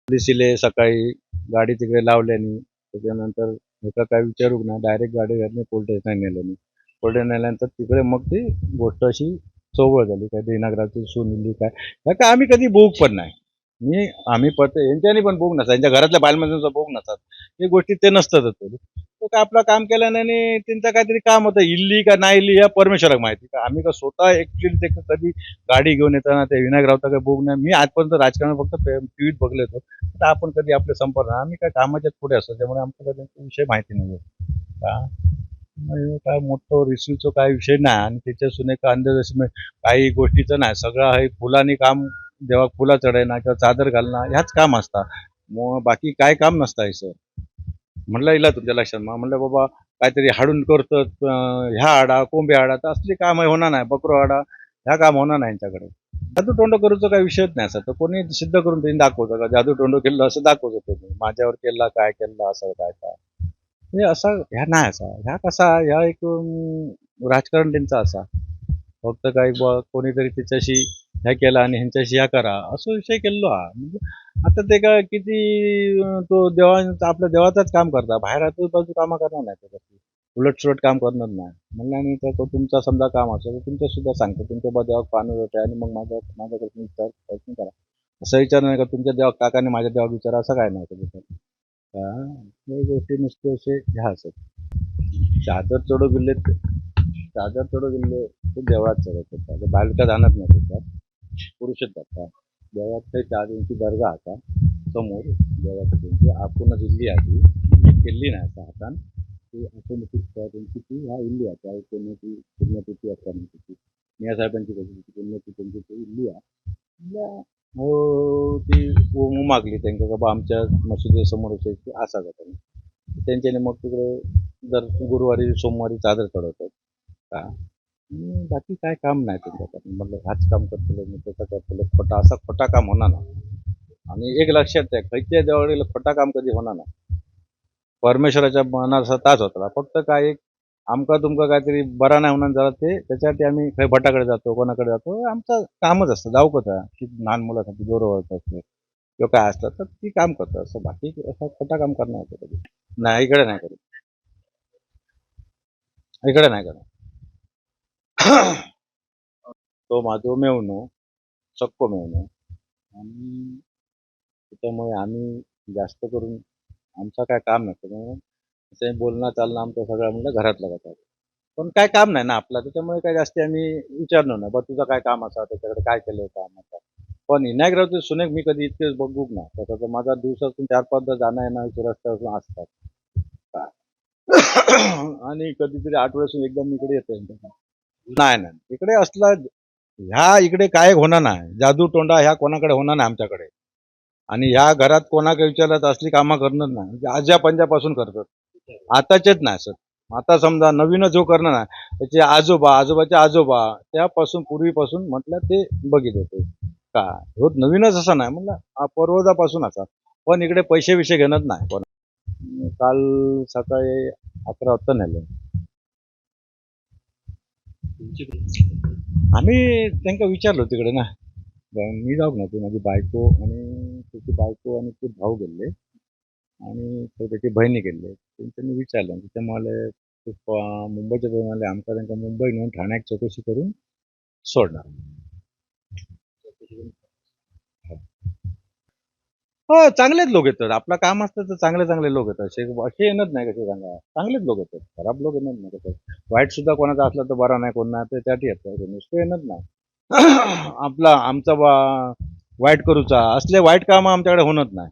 पोलिसीले सकाळी गाडी तिकडे लावल्याने त्याच्यानंतर एका काय विचारू ना डायरेक्ट गाडी घातली पोलीस स्टेशन नेलं मी. पोलीस नेल्यानंतर तिकडे मग ती गोष्ट अशी चौघड झाली. काय दिनागराची सून इली काय काय आम्ही कधी बोग पण नाही. आम्ही पडते यांच्यानी पण बोग नसतात, यांच्या घरातल्या बालमजुरीचा बोग नसतात. हे गोष्टी ते नसतातच. तो काय आपलं काम केल्याने आणि त्यांचं काहीतरी काम होतं, इल्ली का नाही इल्ली या परमेश्वराला माहिती. का आम्ही का स्वतः ऍक्च्युअली ते कधी गाडी घेऊन येताना ते विनायकरावचा काही बोग नाही. मी आजपर्यंत राजकारण फक्त टीव्हीत बघले होतो. तर आपण कधी आपले संपर्क आम्ही काय कामाच्याच पुढे असतो, त्यामुळे आमचा कधी विषय माहिती नाही का. काय मोठं रिसिव्हचं काय विषय नाही आणि त्याच्यासून एक अंधदर्शन काही गोष्टीचं नाही. सगळं हे फुलांनी काम, जेव्हा फुला चढायना किंवा चादर घालणं ह्याच काम असतात. मग बाकी काय काम नसतं सर. म्हणलं इला तुमच्या लक्षात मग म्हणलं बाबा काहीतरी हाडून करतं ह्या आडा कोंबे आडा तर असली काम होणार नाही. बकरो आडा ह्या काम होणार नाही यांच्याकडे. जादू टोंड करूचं काही विषयच नाही असं. तर कोणी सिद्ध करून त्यांनी दाखवतं का जादू टोंड केलं असं दाखवत होते माझ्यावर केला काय केलं असं काय काय हे असं ह्या नाही असा ह्या कसा ह्या एक राजकारण त्यांचा असा फक्त काही कोणीतरी त्याच्याशी ह्या केला आणि ह्यांच्याशी ह्या करा असं विषय केलो हा. म्हणजे आता ते काय किती तो आपल्या देवाचाच काम करता, बाहेर आजूबाजू कामं करणार नाही त्याच्याशी उलटसुलट काम करणार नाही म्हणलं. आणि तर तो तुमचा समजा काम असेल तर तुमचं सुद्धा सांगतो तुमच्या देवात पाणी होते आणि मग माझ्याकडे तुम्ही प्रयत्न करा. असं विचार नाही का तुमच्या देवा काकाने माझ्या देवा विचारा असं काय नाही त्याच्यात. हे गोष्टी नुसते असे ह्या असत. चादर चढू गेले ते देवळात चढत होता, बालिका जाणत नाही त्याच्यात, पुरुषच जातात. देवळात काही 4 इंची दर्गा आता समोर देवाच्या त्यांची आपणच इल्ली आधी केली नाही असं हातान ती ऑटोमॅटिक 4 इंची ती ह्या इल्ली आता कोणाची पुण्यतिथी असताना तिची मिया साहेबांची कधी पुण्यतिथी त्यांची ती इल्ली आहे. हो ती मागली त्यांच्या बाबा आमच्या मशिदीसमोर असा जाता त्यांच्याने मग तिकडे दर गुरुवारी सोमवारी चादर चढवतात का. बाकी काय काम नाही त्यांच्याकडे. म्हटलं हाच काम करतो मी त्याचं करतो खोटा असा खोटा काम होणार ना. आणि एक लक्षात आहे खैच्या देवाला खोटा काम कधी होणार ना. परमेश्वराच्या मनाचा ताच होता. फक्त काय एक आमका तुमका काहीतरी बरा नाही होणार झाला ते त्याच्यासाठी आम्ही काही भटाकडे जातो कोणाकडे जातो आमचं कामच असतं. जाऊ कसा की लहान मुलासाठी जोरवत असतं किंवा काय असतं तर ती काम करतं असं. बाकी असं खोटा काम करणार होतं कधी नाही. इकडे नाही करत, इकडे नाही करत. तो माझो मेवणो सक्को मेवणो आणि त्याच्यामुळे आम्ही जास्त करून आमचं काय काम नसतं त्यामुळे असं बोलणं चालणं आमचं सगळं म्हणजे घरातलं जातात. पण काय काम नाही ना आपलं त्याच्यामुळे काय जास्त आम्ही विचारलो नाही बा तुझं काय काम असा त्याच्याकडे काय केलंय काम आता. पण विनायकरावचे सुनेक मी कधी इतकेच बघूक ना त्याचा तर माझा दिवसातून 4-5 जाणं येणं रस्त्यावरून असतात. आणि कधीतरी आठवड्यातून एकदा मी इकडे येतो. नाही नाही इकडे असला ह्या इकडे काय होणार नाही. जादू टोंडा ह्या कोणाकडे होणार नाही आमच्याकडे. आणि ह्या घरात कोणाकडे विचारलं तर असली कामं करणार नाही. म्हणजे आज्या पंजापासून करतात आताचेच नाही सर. आता समजा नवीन जो करणार ना त्याचे आजोबाचे आजोबा त्यापासून पूर्वीपासून म्हटलं ते बघित होते का हो नवीनच असं नाही म्हणलं पूर्वजापासून असा. पण इकडे पैसे विषय घेणंच नाही कोण. काल सकाळी 11 वाजता नेलं आम्ही त्यांना विचारलो तिकडे ना. मी जाऊ ना ती माझी बायको आणि त्याची बायको आणि ते भाऊ गेले आणि त्याची बहिणी गेले. त्यांनी विचारलं तिथे मला मुंबईच्या मला आमचा त्यांना मुंबई नेऊन ठाण्यात चौकशी करून सोडणार. हो चांगलेच लोक येतात. आपलं काम असतं तर चांगले चांगले लोक येतात. असे येणच नाही कसे सांगा. चांगलेच लोक येतात. खराब लोक येणच नाही कसं. वाईट सुद्धा कोणाचा असला तर बरा नाही कोण नाही तर त्यासाठी येतात. नुसतं येणच नाही. आपला आमचा वाईट करूचा असले वाईट काम आमच्याकडे होणच नाही.